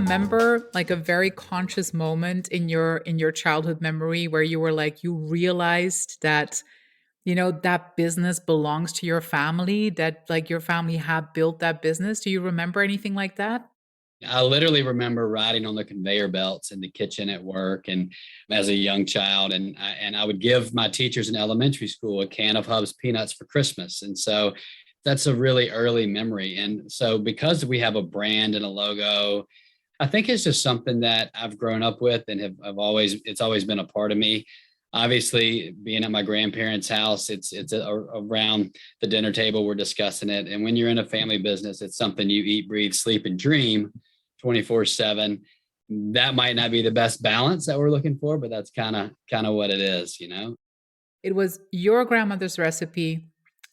remember like a very conscious moment in your childhood memory where you were like you realized that that business belongs to your family, that like your family had built that business? Do you remember anything like that? I literally remember riding on the conveyor belts in the kitchen at work and as a young child. And I would give my teachers in elementary school a can of Hub's peanuts for Christmas. And so that's a really early memory. And so because we have a brand and a logo, I think it's just something that I've grown up with and it's always been a part of me. Obviously, being at my grandparents' house, around the dinner table, we're discussing it. And when you're in a family business, it's something you eat, breathe, sleep, and dream 24/7. That might not be the best balance that we're looking for, but that's kind of what it is, you know? It was your grandmother's recipe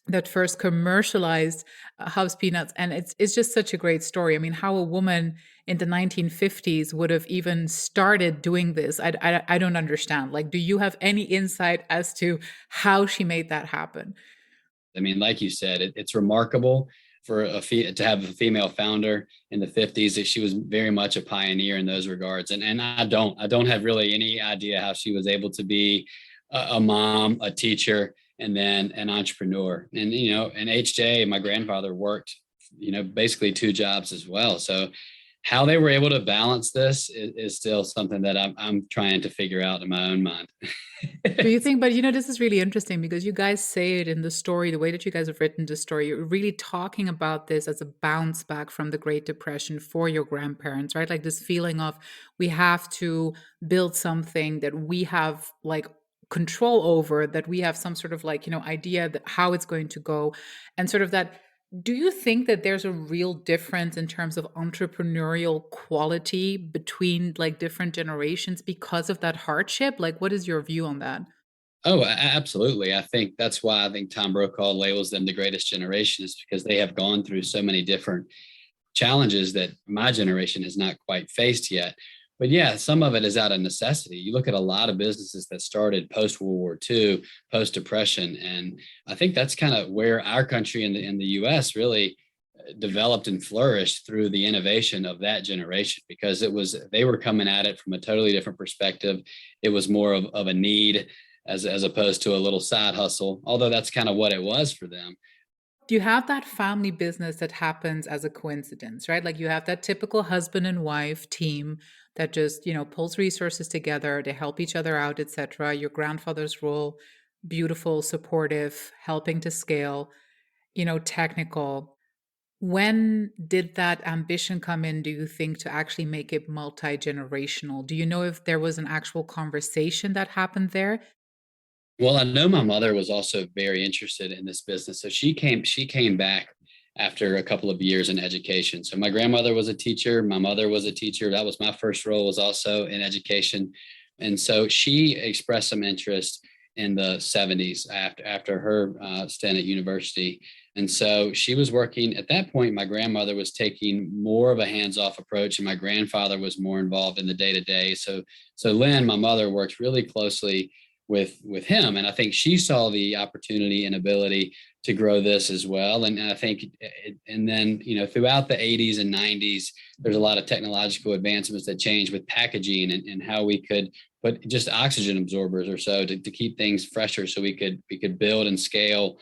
that first commercialized house peanuts, and it's just such a great story. I mean, how a woman in the 1950s would have even started doing this, I don't understand. Like, do you have any insight as to how she made that happen? I mean, like you said, it's remarkable for to have a female founder in the 50s. That she was very much a pioneer in those regards. And I don't have really any idea how she was able to be a mom, a teacher, and then an entrepreneur. And and HJ, my grandfather worked, basically two jobs as well. So how they were able to balance this is still something that I'm trying to figure out in my own mind. Do you think, but this is really interesting because you guys say it in the story, the way that you guys have written the story, you're really talking about this as a bounce back from the Great Depression for your grandparents, right? Like this feeling of we have to build something that we have like control over, that we have some sort of like, idea that how it's going to go, and sort of that. Do you think that there's a real difference in terms of entrepreneurial quality between like different generations because of that hardship? Like, what is your view on that? Oh, absolutely. I think that's why I think Tom Brokaw labels them the greatest generation, is because they have gone through so many different challenges that my generation has not quite faced yet. But yeah, some of it is out of necessity. You look at a lot of businesses that started post World War II, post Depression, and I think that's kind of where our country in the U.S. really developed and flourished through the innovation of that generation, because they were coming at it from a totally different perspective. It was more of a need as opposed to a little side hustle, although that's kind of what it was for them. Do you have that family business that happens as a coincidence, right? Like you have that typical husband and wife team that just, pulls resources together, they help each other out, etc. Your grandfather's role, beautiful, supportive, helping to scale, technical. When did that ambition come in, do you think, to actually make it multi-generational? Do you know if there was an actual conversation that happened there? Well, I know my mother was also very interested in this business. So she came back after a couple of years in education. So my grandmother was a teacher, my mother was a teacher. That was my first role, was also in education. And so she expressed some interest in the 70s after her stint at university. And so she was working at that point. My grandmother was taking more of a hands-off approach, and my grandfather was more involved in the day-to-day. So Lynn, my mother, worked really closely with him, and I think she saw the opportunity and ability to grow this as well. And I think and then throughout the 80s and 90s, there's a lot of technological advancements that changed with packaging, and how we could put just oxygen absorbers or so to keep things fresher, so we could build and scale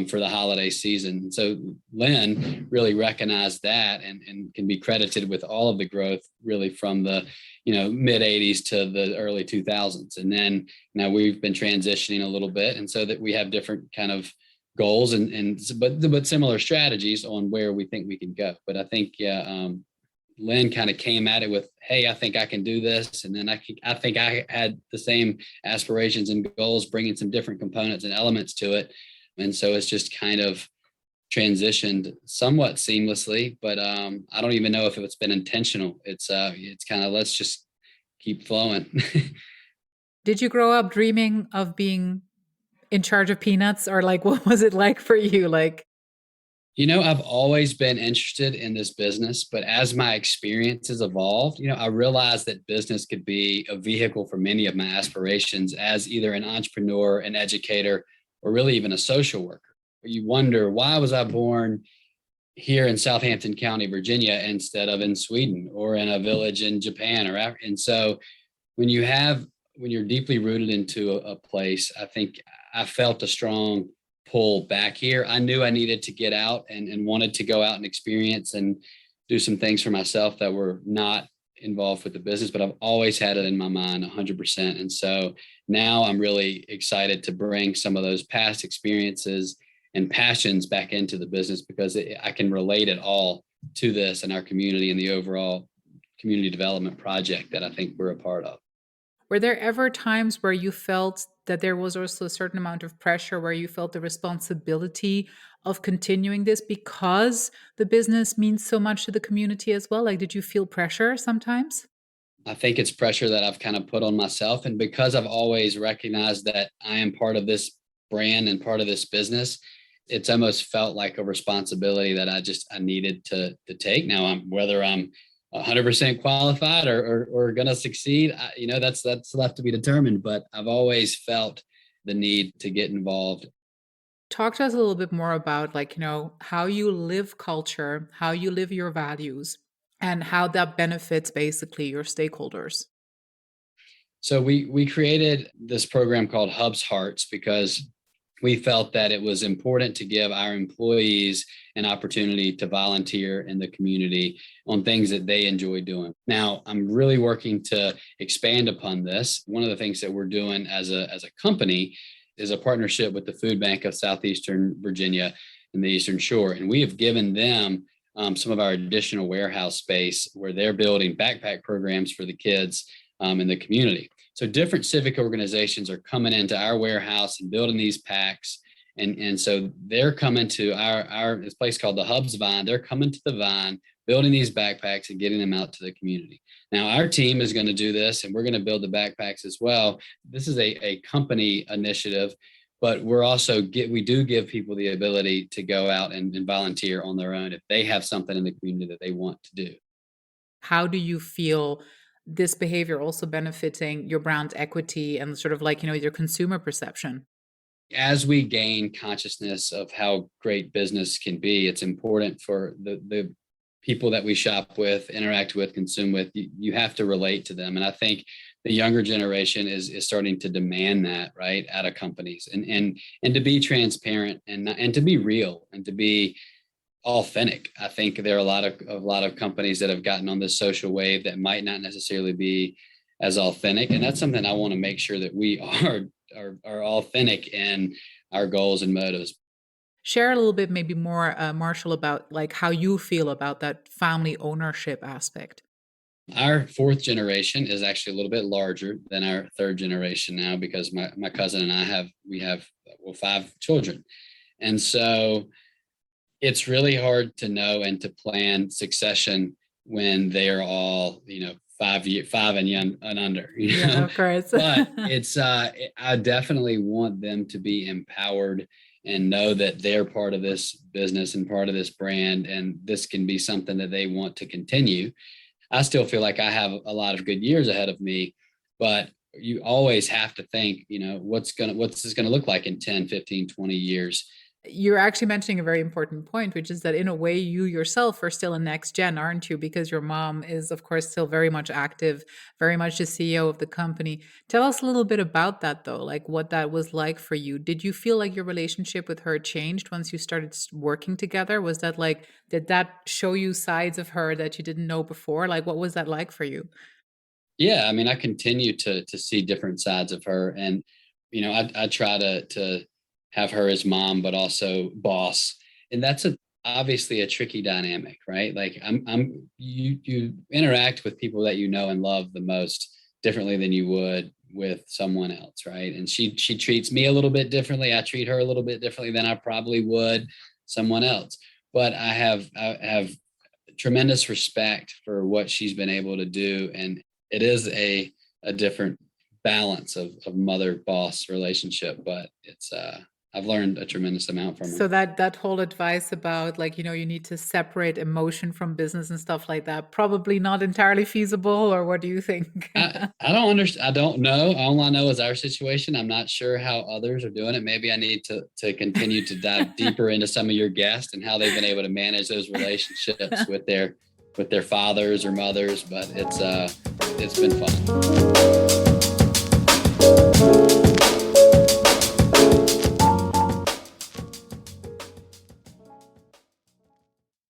for the holiday season. So Lynn really recognized that, and can be credited with all of the growth really from the mid 80s to the early 2000s. And then now we've been transitioning a little bit, and so that we have different kind of goals but similar strategies on where we think we can go. But I think, yeah, Lynn kind of came at it with, hey, I think I can do this. And then I think I had the same aspirations and goals, bringing some different components and elements to it. And so it's just kind of transitioned somewhat seamlessly, but I don't even know if it's been intentional. It's kind of, let's just keep flowing. Did you grow up dreaming of being in charge of peanuts, or like what was it like for you? Like, I've always been interested in this business, but as my experiences evolved, I realized that business could be a vehicle for many of my aspirations as either an entrepreneur, an educator, or really even a social worker. You wonder, why was I born here in Southampton County, Virginia, instead of in Sweden or in a village in Japan or Africa. And so when you have when you're deeply rooted into a place, I think I felt a strong pull back here. I knew I needed to get out and wanted to go out and experience and do some things for myself that were not involved with the business, but I've always had it in my mind 100%. And so now I'm really excited to bring some of those past experiences and passions back into the business because I can relate it all to this and our community and the overall community development project that I think we're a part of. Were there ever times where you felt that there was also a certain amount of pressure, where you felt the responsibility of continuing this because the business means so much to the community as well? Like, did you feel pressure sometimes? I think it's pressure that I've kind of put on myself. And because I've always recognized that I am part of this brand and part of this business, it's almost felt like a responsibility that I needed to take. Now whether I'm 100% qualified or going to succeed, that's left to be determined. But I've always felt the need to get involved. Talk to us a little bit more about, like, how you live culture, how you live your values, and how that benefits basically your stakeholders. So we created this program called Hub's Hearts because we felt that it was important to give our employees an opportunity to volunteer in the community on things that they enjoy doing. Now, I'm really working to expand upon this. One of the things that we're doing as a company is a partnership with the Food Bank of Southeastern Virginia and the Eastern Shore. And we have given them some of our additional warehouse space where they're building backpack programs for the kids in the community. So different civic organizations are coming into our warehouse and building these packs. And so they're coming to our this place called the Hub's Vine. They're coming to the Vine, building these backpacks and getting them out to the community. Now, our team is going to do this, and we're going to build the backpacks as well. This is a company initiative, but we do give people the ability to go out and volunteer on their own if they have something in the community that they want to do. How do you feel this behavior also benefiting your brand equity and sort of like, your consumer perception? As we gain consciousness of how great business can be, it's important for the people that we shop with, interact with, consume with. You have to relate to them. And I think the younger generation is starting to demand that, right, out of companies and to be transparent and to be real and to be authentic. I think there are a lot of companies that have gotten on this social wave that might not necessarily be as authentic. And that's something I want to make sure that we are authentic in our goals and motives. Share a little bit, maybe more, Marshall, about like how you feel about that family ownership aspect. Our fourth generation is actually a little bit larger than our third generation now because my cousin and we have 5 children. And so it's really hard to know and to plan succession when they're all, 5 and young and under, Yeah, of course. but I definitely want them to be empowered and know that they're part of this business and part of this brand, and this can be something that they want to continue. I still feel like I have a lot of good years ahead of me, but you always have to think, what's this going to look like in 10, 15, 20 years. You're actually mentioning a very important point, which is that in a way, you yourself are still a next gen, aren't you? Because your mom is, of course, still very much active, very much the CEO of the company. Tell us a little bit about that, though, like what that was like for you. Did you feel like your relationship with her changed once you started working together? Was that like, did that show you sides of her that you didn't know before? Like, what was that like for you? Yeah, I mean, I continue to see different sides of her, and I try to have her as mom, but also boss, and that's obviously a tricky dynamic, right? Like you interact with people that you know and love the most differently than you would with someone else, right? And she treats me a little bit differently. I treat her a little bit differently than I probably would someone else. But I have tremendous respect for what she's been able to do, and it is a different balance of mother boss relationship, but I've learned a tremendous amount from her. So that whole advice about, like, you need to separate emotion from business and stuff like that, probably not entirely feasible, or what do you think? I don't understand. I don't know. All I know is our situation. I'm not sure how others are doing it. Maybe I need to continue to dive deeper into some of your guests and how they've been able to manage those relationships with their fathers or mothers. But it's been fun.